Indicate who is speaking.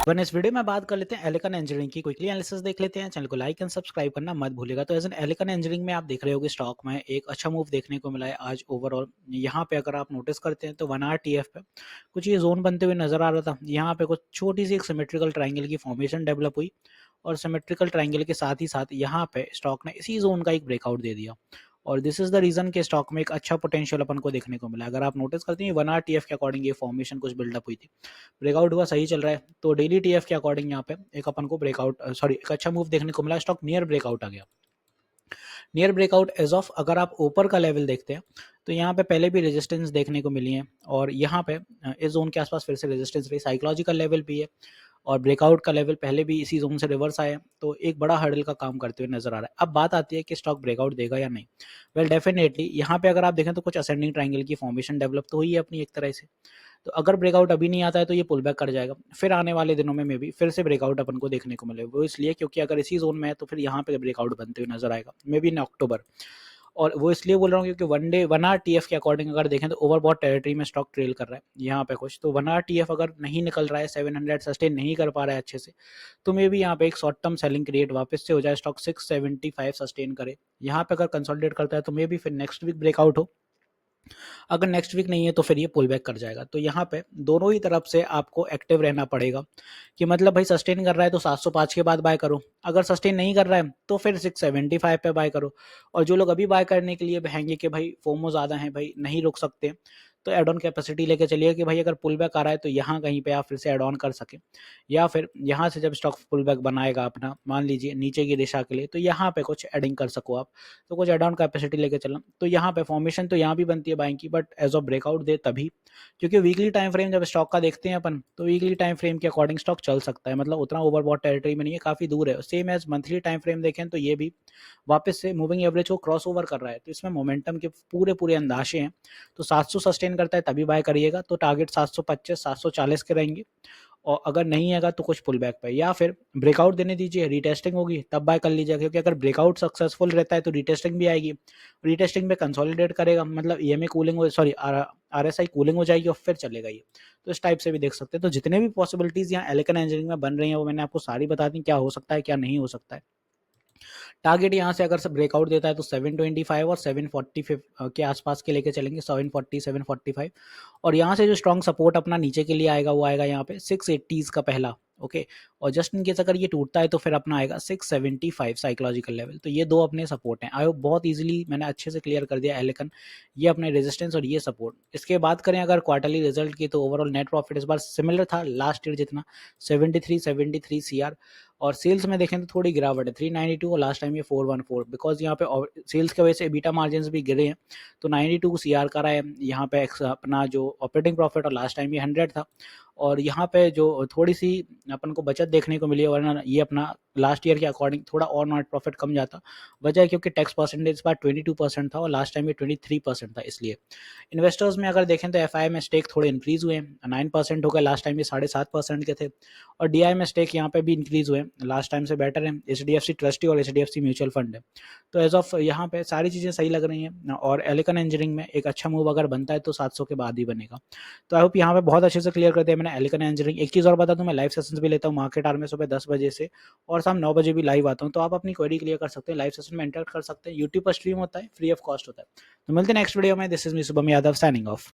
Speaker 1: One इस video में बात कर लेते हैं एलिकन इंजीनियरिंग की। क्विकली एनालिसिस देख लेते हैं। चैनल को लाइक एंड सब्सक्राइब करना मत भूलिएगा। तो एज एन एलिकन इंजीनियरिंग में आप देख रहे होगे स्टॉक में एक अच्छा मूव देखने को मिला है आज ओवरऑल। यहाँ पे अगर आप नोटिस करते हैं तो 1 आवर टीएफ पे कुछ ये जोन बनते हुए नजर आ रहा था। यहाँ पे कुछ छोटी सी एक सिमेट्रिकल ट्राइंगल की फॉर्मेशन डेवलप हुई और सिमेट्रिकल ट्राइंगल के साथ ही साथ यहाँ पे स्टॉक ने इसी जोन का एक ब्रेकआउट दे दिया और दिस इज द रीजन के स्टॉक में एक अच्छा पोटेंशियल अपन को देखने को मिला। अगर आप नोटिस करते हैं 1 आवर टीएफ के अकॉर्डिंग ये फॉर्मेशन कुछ बिल्डअप हुई थी, ब्रेकआउट हुआ, सही चल रहा है। तो डेली टीएफ के अकॉर्डिंग यहाँ पे एक अपन को ब्रेकआउट एक अच्छा मूव देखने को मिला। स्टॉक नियर ब्रेकआउट आ गया। नियर ब्रेकआउट एज ऑफ अगर आप ऊपर का लेवल देखते हैं तो यहाँ पे पहले भी रेजिस्टेंस देखने को मिली है और यहाँ पे इस जोन के आसपास फिर से रेजिस्टेंस रही, साइकोलॉजिकल लेवल भी है और ब्रेकआउट का लेवल पहले भी इसी जोन से रिवर्स आया, तो एक बड़ा हर्डल का काम करते हुए नजर आ रहा है। अब बात आती है कि स्टॉक ब्रेकआउट देगा या नहीं। वेल डेफिनेटली यहाँ पे अगर आप देखें तो कुछ असेंडिंग ट्राइंगल की फॉर्मेशन डेवलप तो हुई है अपनी एक तरह से। तो अगर ब्रेकआउट अभी नहीं आता है तो ये पुल बैक कर जाएगा, फिर आने वाले दिनों में मे भी फिर से ब्रेकआउट अपन को देखने को मिले। वो इसलिए क्योंकि अगर इसी जोन में है तो फिर यहाँ पे ब्रेकआउट बनते हुए नजर आएगा मे बी इन अक्टूबर। और वो इसलिए बोल रहा हूँ क्योंकि 1 आवर टीएफ के अकॉर्डिंग अगर देखें तो ओवरबॉट टेरिटरी में स्टॉक ट्रेल कर रहा है यहाँ पे कुछ। तो 1 आवर टीएफ अगर नहीं निकल रहा है, 700 सस्टेन नहीं कर पा रहा है अच्छे से, तो मे भी यहाँ पे एक शॉर्ट टर्म सेलिंग क्रिएट वापस से हो जाए, स्टॉक 675 सस्टेन करे। यहाँ पे अगर कंसोलिडेट करता है तो मे भी फिर नेक्स्ट वीक ब्रेकआउट हो, अगर नेक्स्ट वीक नहीं है तो फिर ये पुल बैक कर जाएगा। तो यहाँ पे दोनों ही तरफ से आपको एक्टिव रहना पड़ेगा कि मतलब भाई सस्टेन कर रहा है तो 705 के बाद बाय करो, अगर सस्टेन नहीं कर रहा है तो फिर 675 पे बाय करो। और जो लोग अभी बाय करने के लिए बहेंगे कि भाई फोमो ज़्यादा है, भाई नहीं रुक सकते, तो एड ऑन कैपेसिटी लेके चलिए कि भाई अगर पुल बैक आ रहा है तो यहाँ कहीं पे आप फिर से एड ऑन कर सके, या फिर यहाँ से जब स्टॉक पुल बैक बनाएगा अपना मान लीजिए नीचे की दिशा के लिए तो यहाँ पे कुछ एडिंग कर सको आप, तो कुछ एड ऑन कैपेसिटी लेके चलना। तो यहाँ पे फॉर्मेशन तो यहाँ भी बनती है बाइंग की, बट एज ऑफ ब्रेकआउट दे तभी, क्योंकि वीकली टाइम फ्रेम जब स्टॉक का देखते हैं अपन तो वीकली टाइम फ्रेम के अकॉर्डिंग स्टॉक चल सकता है, मतलब उतना ओवरबॉट टेरिटरी में नहीं है, काफी दूर है। Same as monthly time frame देखें तो ये भी वापस से मूविंग एवरेज को क्रॉस ओवर कर रहा है, तो इसमें मोमेंटम के पूरे पूरे अंदाजे हैं। तो 700 सस्टेन करता है तभी बाय करिएगा, तो टारगेट 725 740 के रहेंगे। और अगर नहीं आएगा तो कुछ पुल बैक पे या फिर ब्रेकआउट देने दीजिए, रीटेस्टिंग होगी तब बाय कर लीजिएगा, क्योंकि अगर ब्रेकआउट सक्सेसफुल रहता है तो रीटेस्टिंग भी आएगी, रीटेस्टिंग में कंसोलिडेट करेगा, मतलब ईएमए कूलिंग हो, सॉरी आरएसआई कूलिंग हो जाएगी और फिर चलेगा ये। तो इस टाइप से भी देख सकते हैं। तो जितने भी पॉसिबिलिटीज यहाँ एलिकन इंजीनियरिंग में बन रही हैं वो मैंने आपको सारी बता दी, क्या हो सकता है क्या नहीं हो सकता है। टारगेट यहाँ से अगर ब्रेकआउट देता है तो 725 और 740 के आसपास के लेके चलेंगे, 740 745। और यहाँ से जो स्ट्रॉन्ग सपोर्ट अपना नीचे के लिए आएगा वो आएगा यहाँ पे 680s का पहला, ओके। और जस्ट इन केस अगर ये टूटता है तो फिर अपना आएगा 675 साइकोलॉजिकल लेवल। तो ये दो अपने सपोर्ट हैं। आई होप बहुत इजीली मैंने अच्छे से क्लियर कर दिया एलिकन, ये अपने रेजिस्टेंस और ये सपोर्ट। इसके बात करें अगर क्वार्टरली रिजल्ट की तो ओवरऑल नेट प्रॉफिट इस बार सिमिलर था लास्ट ईयर जितना, 73 सीआर। और सेल्स में देखें तो थोड़ी गिरावट है, 392 और लास्ट टाइम ये 414, बिकॉज यहाँ पे सेल्स की वजह से बीटा मार्जिन भी गिरे हैं। तो 92 सीआर का रहा है यहाँ पे अपना जो ऑपरेटिंग प्रॉफिट, और लास्ट टाइम ये 100 था। और यहाँ पे जो थोड़ी सी अपन को बचत देखने को मिली है, वरना ये अपना लास्ट ईयर के अकॉर्डिंग थोड़ा और नॉट प्रॉफिट कम जाता। वजह है क्योंकि टैक्स परसेंटेज इस बार 22% था और लास्ट टाइम ये 23% था। इसलिए इन्वेस्टर्स में अगर देखें तो एफआई में स्टेक थोड़े इंक्रीज हुए हैं, 9% हो गए, लास्ट टाइम ये 7.5% के थे। और डीआई में स्टेक यहाँ पे भी इंक्रीज हुए, लास्ट टाइम से बेटर है। एचडीएफसी ट्रस्टी और एचडीएफसी म्यूचुअल फंड है। तो एज ऑफ यहाँ पे सारी चीज़ें सही लग रही हैं। और एलिकन इंजीनियरिंग में एक अच्छा मूव अगर बनता है तो 700 के बाद ही बनेगा। तो आई होप यहाँ पे बहुत अच्छे से क्लियर कर दिया मैंने एलिकन इंजीनियरिंग। एक चीज़ और बता दूँ, मैं लाइव सेशंस भी लेता हूँ मार्केट आवर में सुबह 10 बजे से, और शाम 9 बजे भी लाइव आता हूँ। तो आप अपनी क्वेरी क्लियर कर सकते हैं, लाइव सेशन में इंटरेक्ट कर सकते हैं। यूट्यूब पर स्ट्रीम होता है, फ्री ऑफ कॉस्ट होता है। तो मिलते हैं नेक्स्ट वीडियो में। This is me Shubham Yadav signing off.